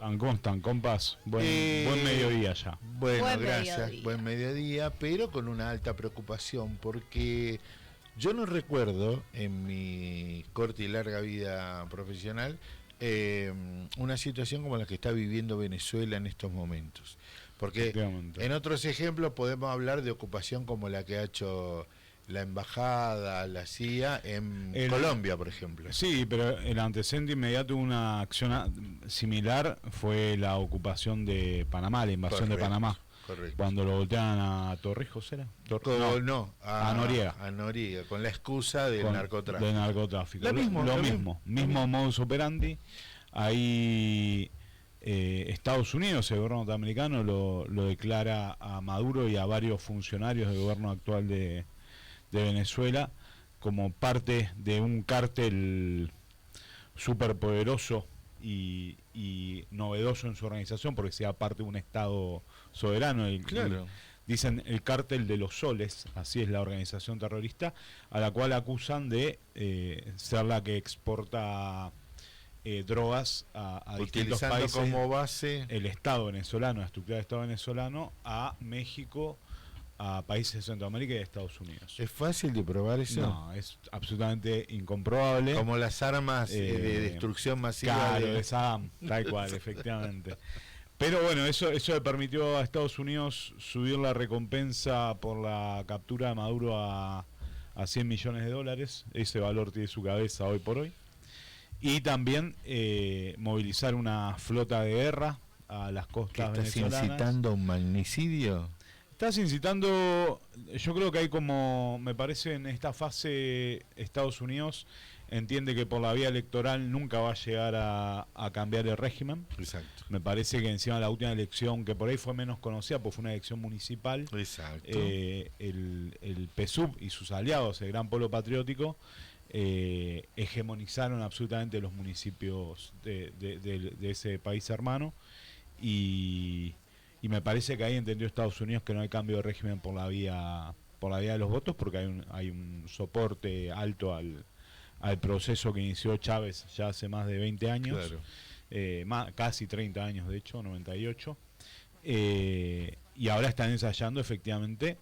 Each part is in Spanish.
¿Cómo están, compas? Buen mediodía ya. Bueno, Buen gracias. mediodía. Buen mediodía, pero con una alta preocupación, porque yo no recuerdo en mi corta y larga vida profesional una situación como la que está viviendo Venezuela en estos momentos. Porque en otros ejemplos podemos hablar de ocupación como la que ha hecho la embajada, la CIA en Colombia, por ejemplo. Sí, pero el antecedente inmediato de una acción similar fue la ocupación de Panamá, la invasión de Panamá. Correcto. Cuando lo voltean a Torrijos, ¿era? A Noriega. A Noriega, con la excusa del narcotráfico. Del narcotráfico. Lo mismo modus operandi. Ahí Estados Unidos, el gobierno norteamericano, lo declara a Maduro y a varios funcionarios del gobierno actual de Venezuela como parte de un cártel superpoderoso y novedoso en su organización, porque sea parte de un Estado soberano. Dicen el cártel de los soles, así es la organización terrorista, a la cual acusan de ser la que exporta drogas a distintos países, como base el Estado venezolano, la estructura del Estado venezolano, a México, a países de Centroamérica y de Estados Unidos. ¿Es fácil de probar eso? No, es absolutamente incomprobable. Como las armas de destrucción masiva. Claro, de Saddam, tal cual, efectivamente. Pero bueno, eso le permitió a Estados Unidos subir la recompensa por la captura de Maduro a $100 millones. Ese valor tiene su cabeza hoy por hoy. Y también movilizar una flota de guerra a las costas venezolanas. ¿Estás incitando a un magnicidio? Estás incitando, yo creo que hay como, me parece en esta fase Estados Unidos entiende que por la vía electoral nunca va a llegar a cambiar el régimen. Exacto. Me parece que encima de la última elección, que por ahí fue menos conocida, pues fue una elección municipal. Exacto. El PSUV y sus aliados, el Gran Polo Patriótico, hegemonizaron absolutamente los municipios de ese país hermano y me parece que ahí entendió Estados Unidos que no hay cambio de régimen por la vía de los votos, porque hay un soporte alto al proceso que inició Chávez ya hace más de 20 años, claro. Casi 30 años de hecho, 98, y ahora están ensayando efectivamente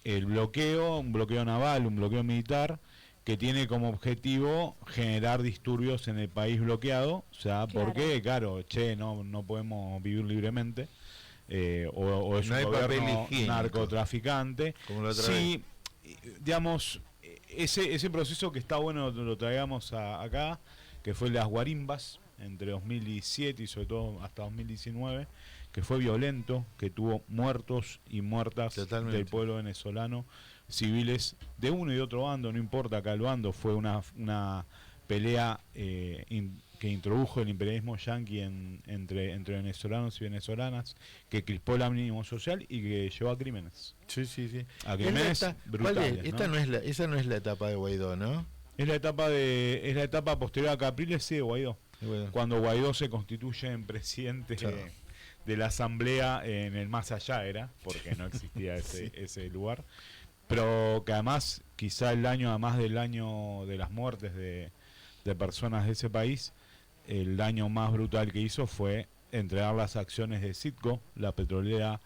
un bloqueo naval, un bloqueo militar, que tiene como objetivo generar disturbios en el país bloqueado, o sea, claro. Porque, claro, no podemos vivir libremente, o es un gobierno narcotraficante. Como la otra vez. Digamos, ese proceso que está bueno lo traigamos acá, que fue las guarimbas, entre 2017 y sobre todo hasta 2019, que fue violento, que tuvo muertos y muertas Totalmente. Del pueblo venezolano, civiles de uno y de otro bando, no importa acá el bando, fue una pelea que introdujo el imperialismo yanqui entre venezolanos y venezolanas, que crispó el ánimo social y que llevó a crímenes. Sí. A crímenes brutales. Esa no es la etapa de Guaidó, ¿no? Es la etapa posterior a Capriles, sí, de Guaidó. Cuando Guaidó se constituye en presidente de la asamblea en el más allá era, porque no existía ese lugar. Pero que además, quizá además del año de las muertes de personas de ese país, el daño más brutal que hizo fue entregar las acciones de Citgo, la petrolera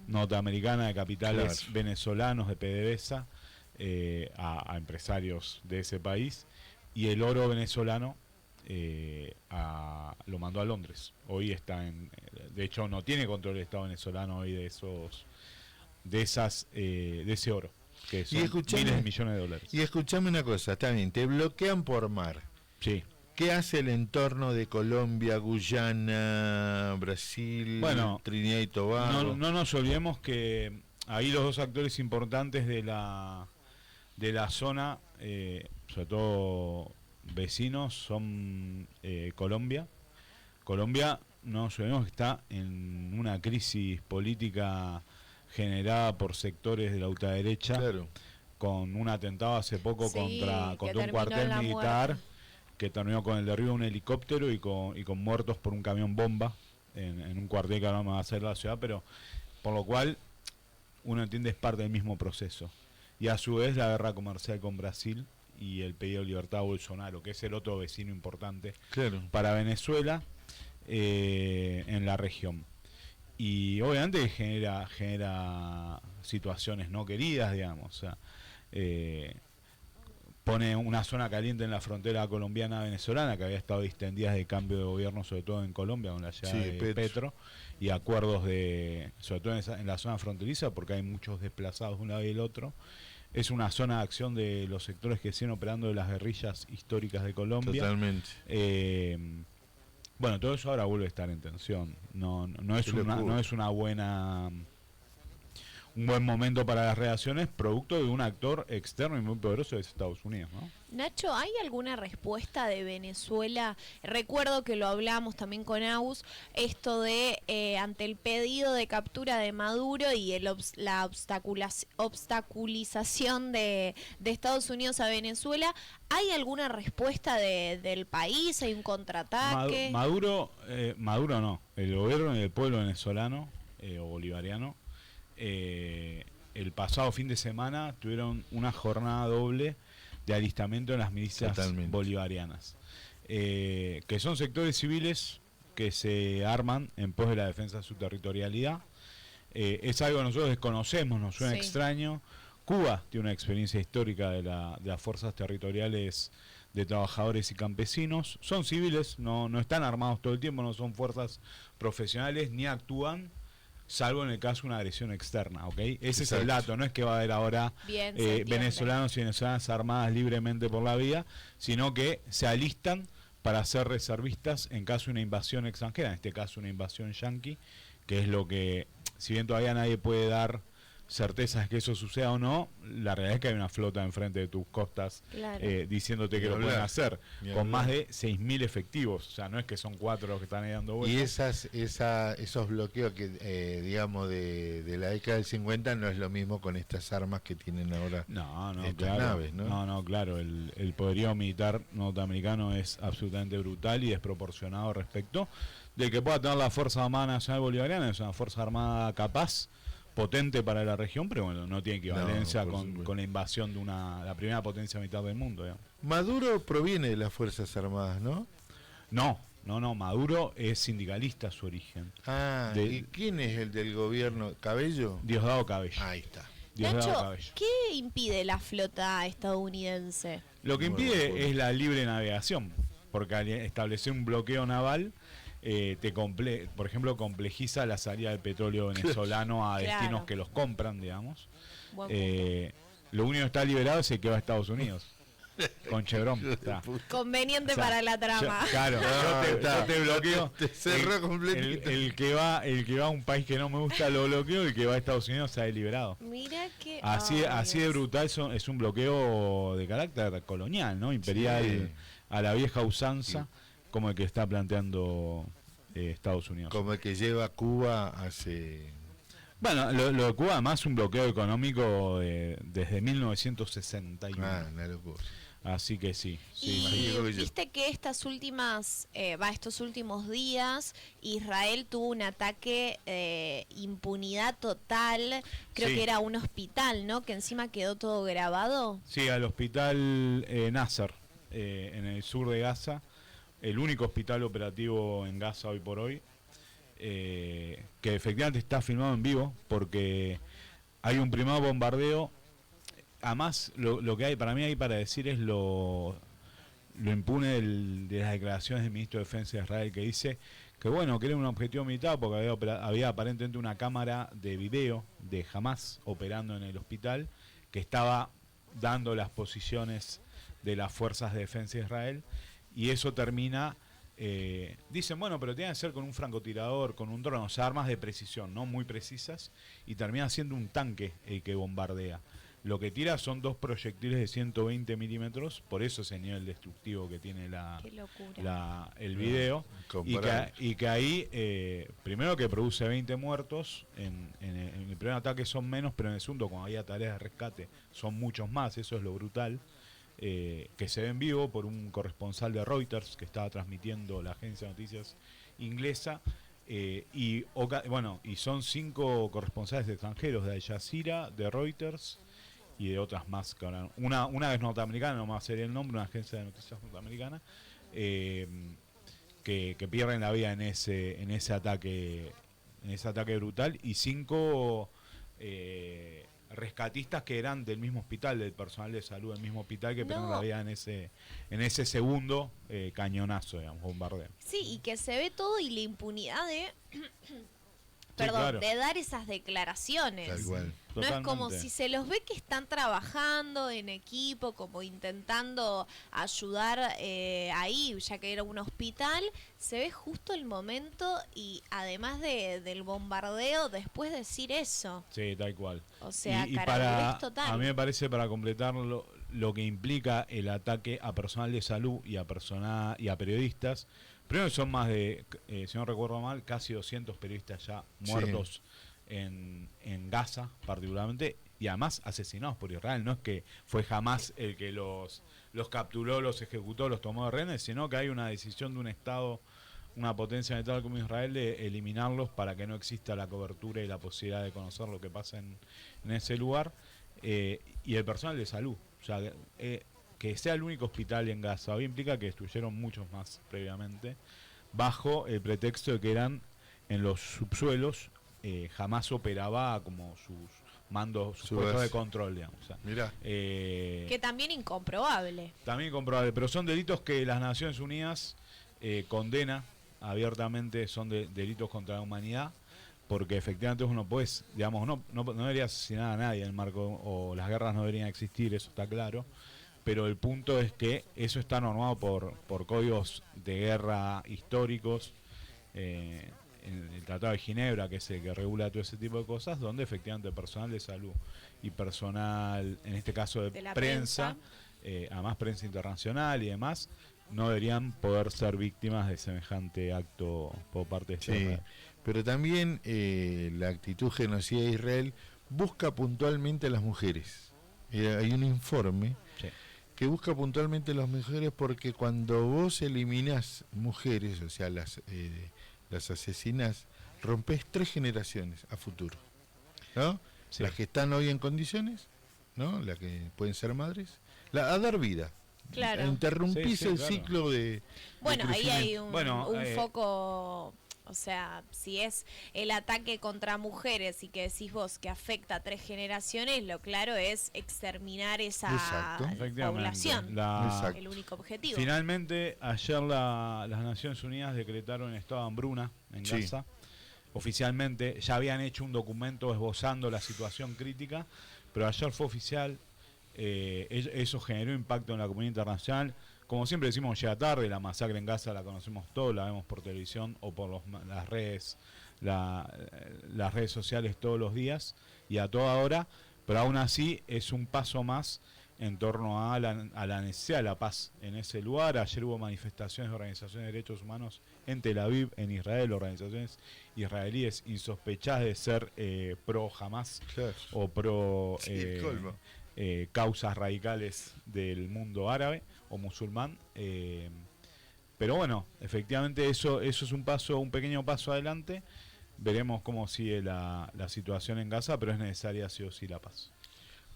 norteamericana de capitales venezolanos de PDVSA, a empresarios de ese país, y el oro venezolano lo mandó a Londres. Hoy está de hecho no tiene control el Estado venezolano hoy de ese oro, que son miles de millones de dólares. Y escuchame una cosa, está bien, te bloquean por mar. Sí. ¿Qué hace el entorno de Colombia, Guyana, Brasil, Trinidad y Tobago? No nos olvidemos que ahí los dos actores importantes de la zona, sobre todo vecinos, son Colombia. Colombia, no nos olvidemos que está en una crisis política generada por sectores de la ultraderecha, con un atentado hace poco contra un cuartel militar, que terminó con el derribo de un helicóptero y con muertos por un camión bomba en un cuartel que ahora no va a ser la ciudad, pero por lo cual uno entiende es parte del mismo proceso. Y a su vez la guerra comercial con Brasil y el pedido de libertad a Bolsonaro, que es el otro vecino importante para Venezuela. en la región. Y obviamente genera situaciones no queridas, digamos. O sea, pone una zona caliente en la frontera colombiana-venezolana, que había estado distendida de cambio de gobierno, sobre todo en Colombia, con la llegada de Petro, y acuerdos sobre todo en la zona fronteriza, porque hay muchos desplazados de un lado y del otro. Es una zona de acción de los sectores que siguen operando de las guerrillas históricas de Colombia. Totalmente. Bueno, todo eso ahora vuelve a estar en tensión. No es un buen momento para las relaciones, producto de un actor externo y muy poderoso de Estados Unidos, ¿no? Nacho, ¿hay alguna respuesta de Venezuela? Recuerdo que lo hablamos también con Agus, esto de ante el pedido de captura de Maduro y la obstaculización de Estados Unidos a Venezuela, ¿hay alguna respuesta del país? ¿Hay un contraataque? Maduro no. El gobierno y el pueblo venezolano o bolivariano el pasado fin de semana tuvieron una jornada doble de alistamiento en las milicias bolivarianas, que son sectores civiles que se arman en pos de la defensa de su territorialidad. Es algo que nosotros desconocemos, nos suena extraño. Cuba tiene una experiencia histórica de las fuerzas territoriales de trabajadores y campesinos. Son civiles, no están armados todo el tiempo, no son fuerzas profesionales ni actúan salvo en el caso de una agresión externa, ¿ok? Ese es el dato, no es que va a haber ahora venezolanos y venezolanas armadas libremente por la vía, sino que se alistan para ser reservistas en caso de una invasión extranjera, en este caso una invasión yanqui, que es lo que, si bien todavía nadie puede dar certezas que eso suceda o no, la realidad es que hay una flota enfrente de tus costas diciéndote que lo pueden hacer, con más de 6.000 efectivos, o sea, no es que son 4 los que están ahí dando vueltas. Y esos bloqueos que, digamos, de la década del 50 no es lo mismo con estas armas que tienen ahora estas naves, ¿no? No, claro, el poderío militar norteamericano es absolutamente brutal y desproporcionado respecto de que pueda tener la Fuerza Armada Nacional Bolivariana, es una fuerza armada capaz, potente para la región, pero bueno, no tiene equivalencia con la invasión de la primera potencia militar del mundo, digamos. Maduro proviene de las Fuerzas Armadas, ¿no? No, Maduro es sindicalista a su origen. ¿Y quién es el del gobierno? ¿Cabello? Diosdado Cabello. Ahí está. Nacho, ¿qué impide la flota estadounidense? Lo que impide es la libre navegación, porque al establecer un bloqueo naval, por ejemplo, complejiza la salida del petróleo venezolano a destinos que los compran, digamos. Lo único que está liberado es el que va a Estados Unidos. Con Chevron. Conveniente para la trama. Yo te bloqueo. Te cerró completamente. El que va a un país que no me gusta lo bloqueo, y el que va a Estados Unidos se ha liberado. Mira que así de brutal es un bloqueo de carácter colonial, ¿no? Imperial, a la vieja usanza, como el que está planteando Estados Unidos. Como el que lleva Cuba hace... Bueno, lo de Cuba además es un bloqueo económico desde 1961. Una locura. Así que sí. Y viste que estos últimos días Israel tuvo un ataque impunidad total, creo que era un hospital, ¿no? Que encima quedó todo grabado. Sí, al hospital Nasser, en el sur de Gaza, el único hospital operativo en Gaza hoy por hoy, que efectivamente está filmado en vivo, porque hay un primer bombardeo. Además, lo que hay para mí para decir es lo impune de las declaraciones del ministro de Defensa de Israel, que dice que bueno, que era un objetivo militar porque había aparentemente una cámara de video de Hamas operando en el hospital que estaba dando las posiciones de las fuerzas de defensa de Israel, y eso termina, dicen, bueno, pero tiene que ser con un francotirador, con un dron, o sea, armas de precisión, no muy precisas, y termina siendo un tanque el que bombardea. Lo que tira son 2 proyectiles de 120 milímetros, por eso ese nivel destructivo que tiene el video, y que ahí, primero que produce 20 muertos, en el primer ataque son menos, pero en el segundo, cuando había tareas de rescate, son muchos más, eso es lo brutal, que se ve en vivo por un corresponsal de Reuters que estaba transmitiendo la agencia de noticias inglesa, y son 5 corresponsales extranjeros de Al Jazeera, de Reuters y de otras más que ahora, una es norteamericana, no me va a salir el nombre, una agencia de noticias norteamericana, que pierden la vida en ese ataque brutal, y 5 rescatistas que eran del mismo hospital, del personal de salud del mismo hospital, que perdieron la vida en ese segundo cañonazo, digamos, bombardeo. Sí, y que se ve todo y la impunidad de perdón, claro, de dar esas declaraciones. Tal cual. No Totalmente. es como si se los ve que están trabajando en equipo, como intentando ayudar ahí, ya que era un hospital, se ve justo el momento y además del bombardeo, después decir eso. Sí, tal cual. O sea, y carabulés total. a mí me parece, para completar lo que implica el ataque a personal de salud y a periodistas. Primero son más de, si no recuerdo mal, casi 200 periodistas ya muertos en Gaza particularmente, y además asesinados por Israel. No es que fue jamás el que los capturó, los ejecutó, los tomó de rehenes, sino que hay una decisión de un Estado, una potencia militar como Israel, de eliminarlos para que no exista la cobertura y la posibilidad de conocer lo que pasa en ese lugar. Y el personal de salud, o sea, que sea el único hospital en Gaza hoy implica que destruyeron muchos más previamente, bajo el pretexto de que eran en los subsuelos. Jamás operaba como sus mandos, sus puestos de control, digamos. O sea, mirá. Que también incomprobable. También incomprobable, pero son delitos que las Naciones Unidas condena abiertamente, son delitos contra la humanidad, porque efectivamente uno pues, digamos, no debería asesinar a nadie en el marco, o las guerras no deberían existir, eso está claro. Pero el punto es que eso está normado por códigos de guerra históricos, en el Tratado de Ginebra, que es el que regula todo ese tipo de cosas, donde efectivamente personal de salud y personal, en este caso de la prensa, además prensa internacional y demás, no deberían poder ser víctimas de semejante acto por parte de Israel. Pero también la actitud genocida de Israel busca puntualmente a las mujeres. Hay un informe que busca puntualmente a las mujeres, porque cuando vos eliminás mujeres, o sea, las asesinás, rompés 3 generaciones a futuro, ¿no? Sí. Las que están hoy en condiciones, ¿no? Las que pueden ser madres, a dar vida. Claro. Interrumpís el claro. ciclo de Bueno, ahí hay un Bueno, foco. O sea, si es el ataque contra mujeres y que decís vos que afecta a 3 generaciones, lo claro es exterminar esa población. Exacto. El único objetivo. Finalmente, ayer las Naciones Unidas decretaron estado de hambruna en Gaza. Oficialmente ya habían hecho un documento esbozando la situación crítica, pero ayer fue oficial. Eso generó impacto en la comunidad internacional. Como siempre decimos, llega tarde. La masacre en Gaza la conocemos todos, la vemos por televisión o por las redes sociales todos los días y a toda hora, pero aún así es un paso más en torno a la necesidad de la paz en ese lugar. Ayer hubo manifestaciones de organizaciones de derechos humanos en Tel Aviv, en Israel, organizaciones israelíes insospechadas de ser pro Hamas o pro causas radicales del mundo árabe o musulmán, pero bueno, efectivamente eso es un pequeño paso adelante. Veremos cómo sigue la situación en Gaza, pero es necesaria sí o sí la paz.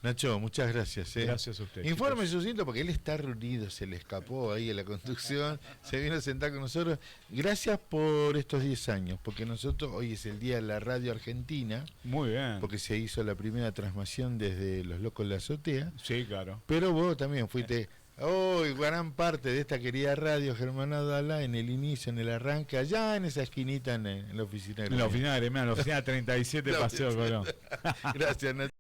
Nacho, muchas gracias. Gracias a usted. Informe sucinto, porque él está reunido, se le escapó ahí en la conducción, se vino a sentar con nosotros. Gracias por estos 10 años, porque nosotros, hoy es el día de la radio argentina. Muy bien. Porque se hizo la primera transmisión desde Los Locos de la Azotea. Sí, claro. Pero vos también fuiste gran parte de esta querida radio, Germán Adala, en el inicio, en el arranque, allá en esa esquinita en la oficina. En la oficina de Gremial, en la oficina 37 Paseo Colón. Gracias, Nacho.